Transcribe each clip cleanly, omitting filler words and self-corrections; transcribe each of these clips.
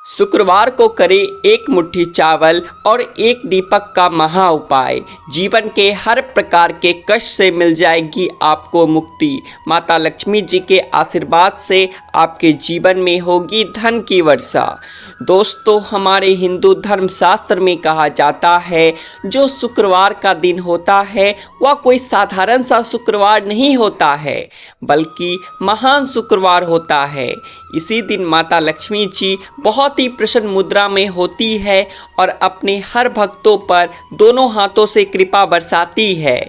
शुक्रवार को करें एक मुट्ठी चावल और एक दीपक का महा उपाय। जीवन के हर प्रकार के कष्ट से मिल जाएगी आपको मुक्ति। माता लक्ष्मी जी के आशीर्वाद से आपके जीवन में होगी धन की वर्षा। दोस्तों, हमारे हिंदू धर्मशास्त्र में कहा जाता है जो शुक्रवार का दिन होता है वह कोई साधारण सा शुक्रवार नहीं होता है, बल्कि महान शुक्रवार होता है। इसी दिन माता लक्ष्मी जी बहुत ही प्रसन्न मुद्रा में होती है और अपने हर भक्तों पर दोनों हाथों से कृपा बरसाती है।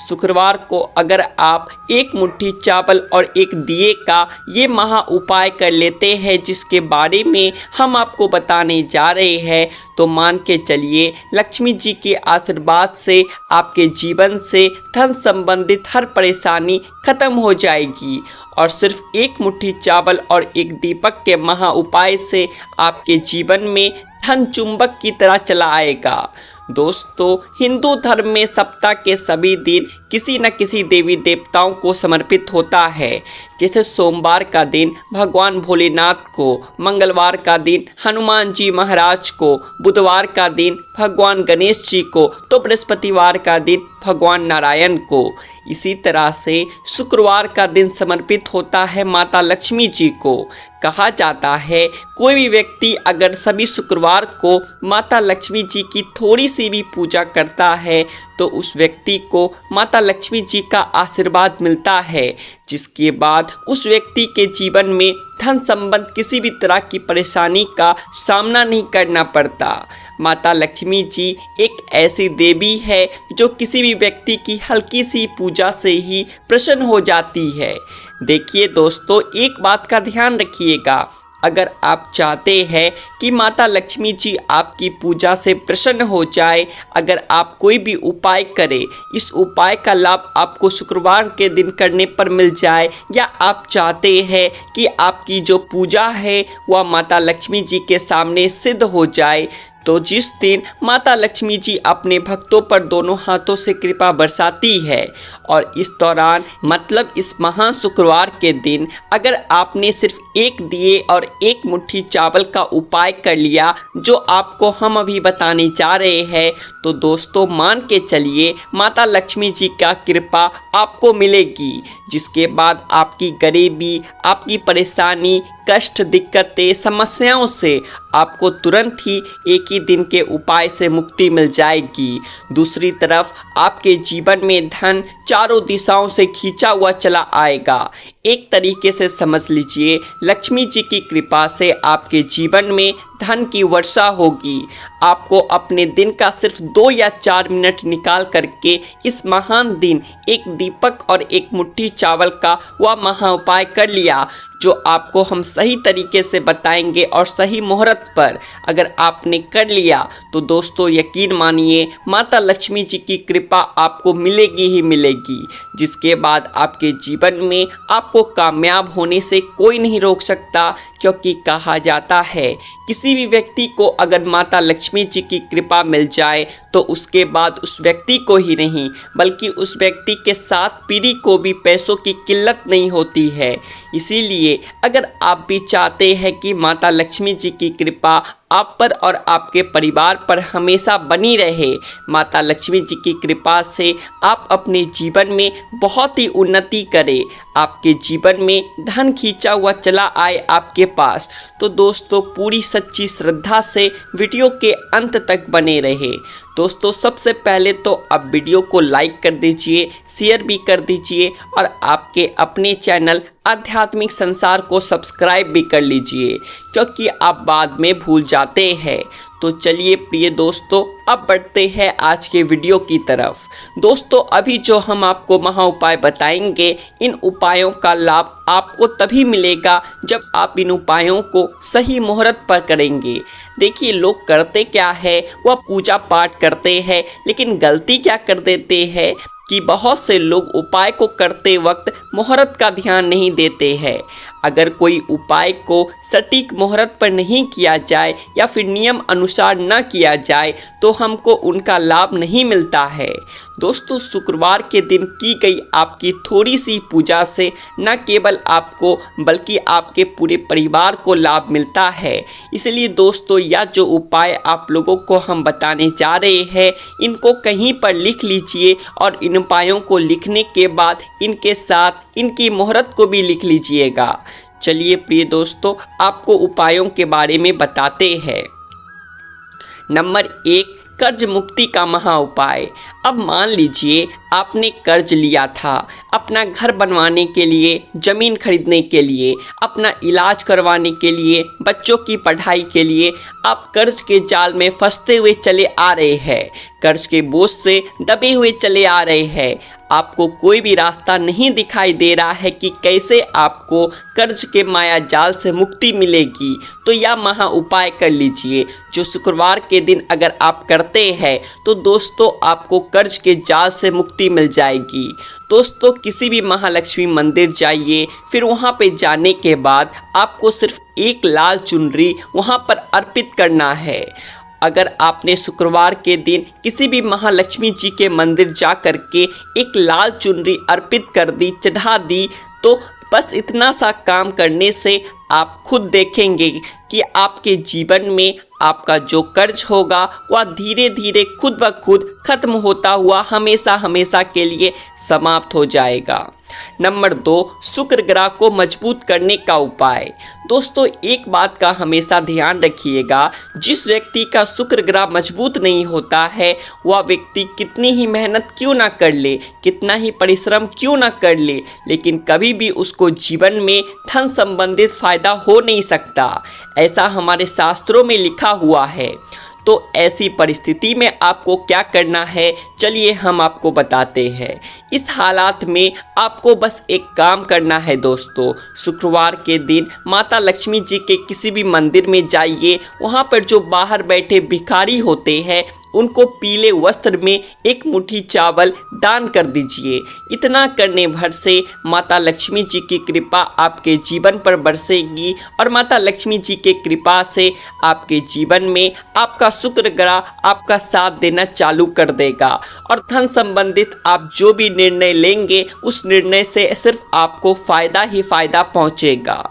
शुक्रवार को अगर आप एक मुट्ठी चावल और एक दिए का ये महा उपाय कर लेते हैं जिसके बारे में हम आपको बताने जा रहे हैं, तो मान के चलिए लक्ष्मी जी के आशीर्वाद से आपके जीवन से धन संबंधित हर परेशानी खत्म हो जाएगी और सिर्फ एक मुट्ठी चावल और एक दीपक के महा उपाय से आपके जीवन में धन चुंबक की तरह चला आएगा। दोस्तों, हिंदू धर्म में सप्ताह के सभी दिन किसी न किसी देवी देवताओं को समर्पित होता है। जैसे सोमवार का दिन भगवान भोलेनाथ को, मंगलवार का दिन हनुमान जी महाराज को, बुधवार का दिन भगवान गणेश जी को, तो बृहस्पतिवार का दिन भगवान नारायण को। इसी तरह से शुक्रवार का दिन समर्पित होता है माता लक्ष्मी जी को। कहा जाता है कोई भी व्यक्ति अगर सभी शुक्रवार को माता लक्ष्मी जी की थोड़ी सी भी पूजा करता है तो उस व्यक्ति को माता लक्ष्मी जी का आशीर्वाद मिलता है, जिसके बाद उस व्यक्ति के जीवन में धन संबंध किसी भी तरह की परेशानी का सामना नहीं करना पड़ता। माता लक्ष्मी जी एक ऐसी देवी है जो किसी भी व्यक्ति की हल्की सी पूजा से ही प्रसन्न हो जाती है। देखिए दोस्तों, एक बात का ध्यान रखिएगा, अगर आप चाहते हैं कि माता लक्ष्मी जी आपकी पूजा से प्रसन्न हो जाए, अगर आप कोई भी उपाय करें, इस उपाय का लाभ आपको शुक्रवार के दिन करने पर मिल जाए, या आप चाहते हैं कि आपकी जो पूजा है वह माता लक्ष्मी जी के सामने सिद्ध हो जाए, तो जिस दिन माता लक्ष्मी जी अपने भक्तों पर दोनों हाथों से कृपा बरसाती है और इस दौरान मतलब इस महान शुक्रवार के दिन अगर आपने सिर्फ एक दिए और एक मुट्ठी चावल का उपाय कर लिया जो आपको हम अभी बताने जा रहे हैं, तो दोस्तों मान के चलिए माता लक्ष्मी जी का कृपा आपको मिलेगी, जिसके बाद आपकी गरीबी, आपकी परेशानी, कष्ट, दिक्कतें, समस्याओं से आपको तुरंत ही एक ही दिन के उपाय से मुक्ति मिल जाएगी। दूसरी तरफ आपके जीवन में धन चारों दिशाओं से खींचा हुआ चला आएगा। एक तरीके से समझ लीजिए लक्ष्मी जी की कृपा से आपके जीवन में धन की वर्षा होगी। आपको अपने दिन का सिर्फ 2 या 4 मिनट निकाल करके इस महान दिन एक दीपक और एक मुट्ठी चावल का वह महा उपाय कर लिया जो आपको हम सही तरीके से बताएंगे और सही मुहूर्त पर अगर आपने कर लिया तो दोस्तों यकीन मानिए माता लक्ष्मी जी की कृपा आपको मिलेगी ही मिलेगी, जिसके बाद आपके जीवन में आपको कामयाब होने से कोई नहीं रोक सकता। क्योंकि कहा जाता है किसी भी व्यक्ति को अगर माता लक्ष्मी जी की कृपा मिल जाए तो उसके बाद उस व्यक्ति को ही नहीं बल्कि उस व्यक्ति के साथ पीढ़ी को भी पैसों की किल्लत नहीं होती है। इसीलिए अगर आप भी चाहते हैं कि माता लक्ष्मी जी की कृपा आप पर और आपके परिवार पर हमेशा बनी रहे, माता लक्ष्मी जी की कृपा से आप अपने जीवन में बहुत ही उन्नति करें, आपके जीवन में धन खींचा हुआ चला आए आपके पास, तो दोस्तों पूरी सच्ची श्रद्धा से वीडियो के अंत तक बने रहे। दोस्तों सबसे पहले तो आप वीडियो को लाइक कर दीजिए, शेयर भी कर दीजिए और आपके अपने चैनल आध्यात्मिक संसार को सब्सक्राइब भी कर लीजिए, क्योंकि आप बाद में भूल जाते हैं। तो चलिए प्रिय दोस्तों, अब बढ़ते हैं आज के वीडियो की तरफ। दोस्तों अभी जो हम आपको महा उपाय बताएंगे, इन उपायों का लाभ आपको तभी मिलेगा जब आप इन उपायों को सही मुहूर्त पर करेंगे। देखिए लोग करते क्या है, वह पूजा पाठ करते हैं लेकिन गलती क्या कर देते हैं कि बहुत से लोग उपाय को करते वक्त मुहूर्त का ध्यान नहीं देते हैं। अगर कोई उपाय को सटीक मुहूर्त पर नहीं किया जाए या फिर नियम अनुसार न किया जाए तो हमको उनका लाभ नहीं मिलता है। दोस्तों, शुक्रवार के दिन की गई आपकी थोड़ी सी पूजा से न केवल आपको बल्कि आपके पूरे परिवार को लाभ मिलता है। इसलिए दोस्तों, यह जो उपाय आप लोगों को हम बताने जा रहे हैं, इनको कहीं पर लिख लीजिए और इन उपायों को लिखने के बाद इनके साथ इनकी मुहूर्त को भी लिख लीजिएगा। चलिए प्रिय दोस्तों, आपको उपायों के बारे में बताते हैं। नंबर 1, कर्ज मुक्ति का महा उपाय। अब मान लीजिए आपने कर्ज लिया था अपना घर बनवाने के लिए, ज़मीन खरीदने के लिए, अपना इलाज करवाने के लिए, बच्चों की पढ़ाई के लिए। आप कर्ज के जाल में फंसते हुए चले आ रहे हैं, कर्ज के बोझ से दबे हुए चले आ रहे हैं। आपको कोई भी रास्ता नहीं दिखाई दे रहा है कि कैसे आपको कर्ज के माया जाल से मुक्ति मिलेगी। तो यह महा उपाय कर लीजिए, जो शुक्रवार के दिन अगर आप करते हैं तो दोस्तों आपको कर्ज के जाल से मुक्ति मिल जाएगी। दोस्तों, किसी भी महालक्ष्मी मंदिर जाइए, फिर वहाँ पे जाने के बाद आपको सिर्फ एक लाल चुनरी वहाँ पर अर्पित करना है। अगर आपने शुक्रवार के दिन किसी भी महालक्ष्मी जी के मंदिर जा कर के एक लाल चुनरी अर्पित कर दी, चढ़ा दी, तो बस इतना सा काम करने से आप खुद देखेंगे कि आपके जीवन में आपका जो कर्ज होगा वह धीरे धीरे खुद ब खुद खत्म होता हुआ हमेशा हमेशा के लिए समाप्त हो जाएगा। नंबर 2, शुक्र ग्रह को मजबूत करने का उपाय। दोस्तों, एक बात का हमेशा ध्यान रखिएगा, जिस व्यक्ति का शुक्र ग्रह मजबूत नहीं होता है वह व्यक्ति कितनी ही मेहनत क्यों ना कर ले, कितना ही परिश्रम क्यों ना कर ले, लेकिन कभी भी उसको जीवन में धन संबंधित फायदा हो नहीं सकता। ऐसा हमारे शास्त्रों में लिखा हुआ है। तो ऐसी परिस्थिति में आपको क्या करना है, चलिए हम आपको बताते हैं। इस हालात में आपको बस एक काम करना है दोस्तों, शुक्रवार के दिन माता लक्ष्मी जी के किसी भी मंदिर में जाइए, वहाँ पर जो बाहर बैठे भिखारी होते हैं उनको पीले वस्त्र में एक मुट्ठी चावल दान कर दीजिए। इतना करने भर से माता लक्ष्मी जी की कृपा आपके जीवन पर बरसेगी और माता लक्ष्मी जी के कृपा से आपके जीवन में आपका शुक्र ग्रह आपका साथ देना चालू कर देगा और धन संबंधित आप जो भी निर्णय लेंगे उस निर्णय से सिर्फ आपको फ़ायदा ही फ़ायदा पहुँचेगा।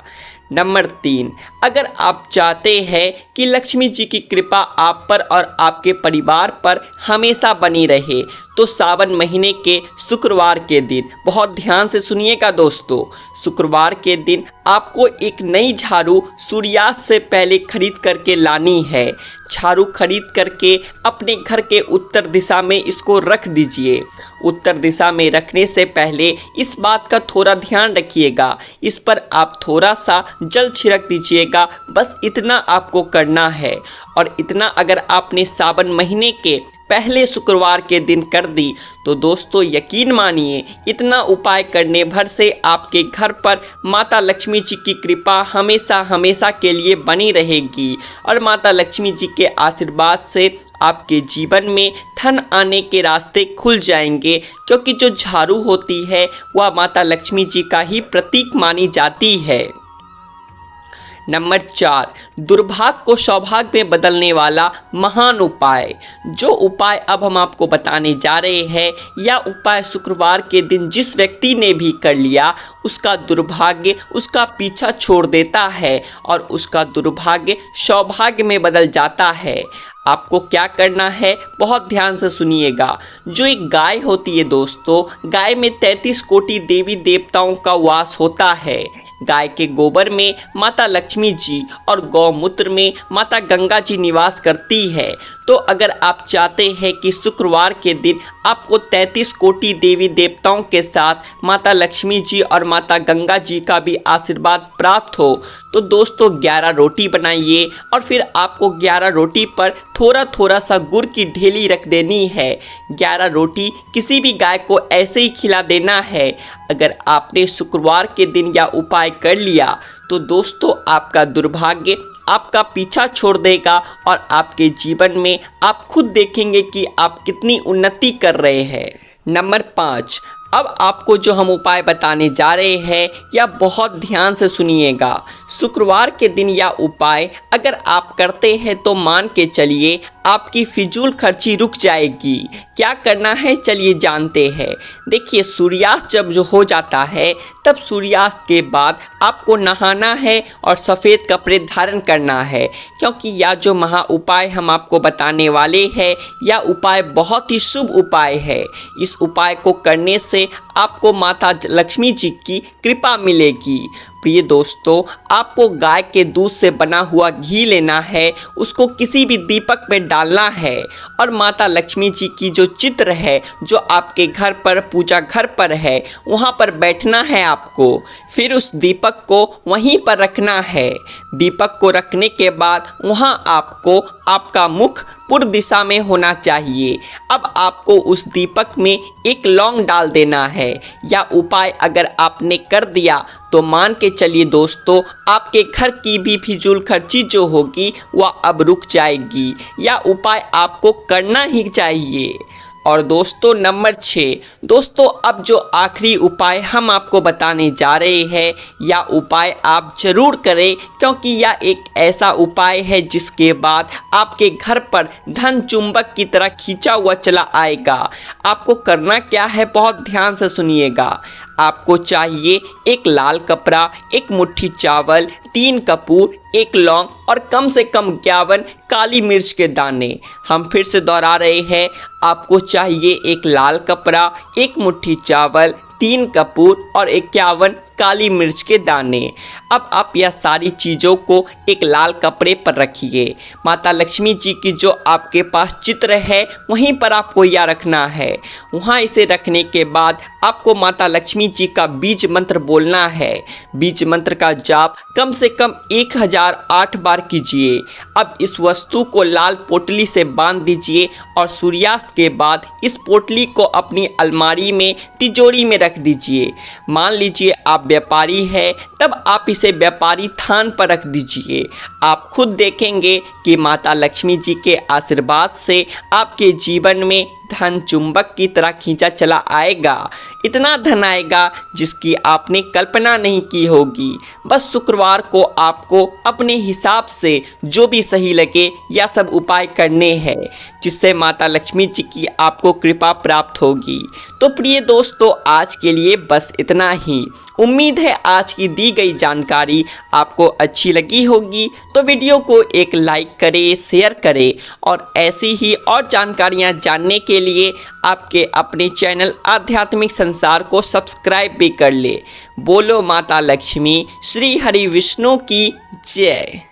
नंबर 3, अगर आप चाहते हैं कि लक्ष्मी जी की कृपा आप पर और आपके परिवार पर हमेशा बनी रहे तो सावन महीने के शुक्रवार के दिन, बहुत ध्यान से सुनिएगा दोस्तों, शुक्रवार के दिन आपको एक नई झाड़ू सूर्यास्त से पहले खरीद करके लानी है। झाड़ू खरीद करके अपने घर के उत्तर दिशा में इसको रख दीजिए। उत्तर दिशा में रखने से पहले इस बात का थोड़ा ध्यान रखिएगा, इस पर आप थोड़ा सा जल छिड़क दीजिएगा। बस इतना आपको करना है और इतना अगर आपने सावन महीने के पहले शुक्रवार के दिन कर दी तो दोस्तों यकीन मानिए, इतना उपाय करने भर से आपके घर पर माता लक्ष्मी जी की कृपा हमेशा हमेशा के लिए बनी रहेगी और माता लक्ष्मी जी के आशीर्वाद से आपके जीवन में धन आने के रास्ते खुल जाएंगे, क्योंकि जो झाड़ू होती है वह माता लक्ष्मी जी का ही प्रतीक मानी जाती है। नंबर 4, दुर्भाग्य को सौभाग्य में बदलने वाला महान उपाय। जो उपाय अब हम आपको बताने जा रहे हैं, यह उपाय शुक्रवार के दिन जिस व्यक्ति ने भी कर लिया उसका दुर्भाग्य उसका पीछा छोड़ देता है और उसका दुर्भाग्य सौभाग्य में बदल जाता है। आपको क्या करना है, बहुत ध्यान से सुनिएगा। जो एक गाय होती है दोस्तों, गाय में 33 कोटि देवी देवताओं का वास होता है। गाय के गोबर में माता लक्ष्मी जी और गौमूत्र में माता गंगा जी निवास करती है। तो अगर आप चाहते हैं कि शुक्रवार के दिन आपको 33 कोटि देवी देवताओं के साथ माता लक्ष्मी जी और माता गंगा जी का भी आशीर्वाद प्राप्त हो तो दोस्तों 11 रोटी बनाइए और फिर आपको 11 रोटी पर थोड़ा थोड़ा सा गुड़ की ढेली रख देनी है। 11 रोटी किसी भी गाय को ऐसे ही खिला देना है। अगर आपने शुक्रवार के दिन यह उपाय कर लिया तो दोस्तों आपका दुर्भाग्य आपका पीछा छोड़ देगा और आपके जीवन में आप खुद देखेंगे कि आप कितनी उन्नति कर रहे हैं। नंबर 5, अब आपको जो हम उपाय बताने जा रहे हैं या बहुत ध्यान से सुनिएगा। शुक्रवार के दिन यह उपाय अगर आप करते हैं तो मान के चलिए आपकी फिजूल खर्ची रुक जाएगी। क्या करना है चलिए जानते हैं। देखिए, सूर्यास्त जब जो हो जाता है तब सूर्यास्त के बाद आपको नहाना है और सफ़ेद कपड़े धारण करना है, क्योंकि यह जो महा उपाय हम आपको बताने वाले हैं यह उपाय बहुत ही शुभ उपाय है। इस उपाय को करने से आपको माता लक्ष्मी जी की कृपा मिलेगी। प्रिय दोस्तों, आपको गाय के दूध से बना हुआ घी लेना है, उसको किसी भी दीपक में डालना है और माता लक्ष्मी जी की जो चित्र है जो आपके घर पर पूजा घर पर है वहाँ पर बैठना है आपको। फिर उस दीपक को वहीं पर रखना है। दीपक को रखने के बाद वहाँ आपको आपका मुख पूर्व दिशा में होना चाहिए। अब आपको उस दीपक में एक लौंग डाल देना है। या उपाय अगर आपने कर दिया तो मान के चलिए दोस्तों, आपके घर की भी फिजूल खर्ची जो होगी वह अब रुक जाएगी। यह उपाय आपको करना ही चाहिए। और दोस्तों नंबर 6, दोस्तों अब जो आखिरी उपाय हम आपको बताने जा रहे हैं यह उपाय आप जरूर करें, क्योंकि यह एक ऐसा उपाय है जिसके बाद आपके घर पर धन चुंबक की तरह खींचा हुआ चला आएगा। आपको करना क्या है, बहुत ध्यान से सुनिएगा। आपको चाहिए एक लाल कपड़ा, एक मुट्ठी चावल, 3 कपूर, 1 लौंग और कम से कम 51 काली मिर्च के दाने। हम फिर से दोहरा रहे हैं, आपको चाहिए एक लाल कपड़ा, 1 मुट्ठी चावल, 3 कपूर और 51 काली मिर्च के दाने। अब आप यह सारी चीज़ों को एक लाल कपड़े पर रखिए। माता लक्ष्मी जी की जो आपके पास चित्र है वहीं पर आपको यह रखना है। वहाँ इसे रखने के बाद आपको माता लक्ष्मी जी का बीज मंत्र बोलना है। बीज मंत्र का जाप कम से कम 1008 बार कीजिए। अब इस वस्तु को लाल पोटली से बांध दीजिए और सूर्यास्त के बाद इस पोटली को अपनी अलमारी में तिजोरी में रख दीजिए। मान लीजिए आप व्यापारी है तब आप इसे व्यापारी थान पर रख दीजिए। आप खुद देखेंगे कि माता लक्ष्मी जी के आशीर्वाद से आपके जीवन में धन चुंबक की तरह खींचा चला आएगा। इतना धन आएगा जिसकी आपने कल्पना नहीं की होगी। बस शुक्रवार को आपको अपने हिसाब से जो भी सही लगे यह सब उपाय करने हैं, जिससे माता लक्ष्मी जी की आपको कृपा प्राप्त होगी। तो प्रिय दोस्तों, आज के लिए बस इतना ही। उम्मीद है आज की दी गई जानकारी आपको अच्छी लगी होगी। तो वीडियो को एक लाइक करें, शेयर करें और ऐसी ही और जानकारियाँ जानने के लिए आपके अपने चैनल आध्यात्मिक संसार को सब्सक्राइब भी कर ले। बोलो माता लक्ष्मी, श्री हरि विष्णु की जय।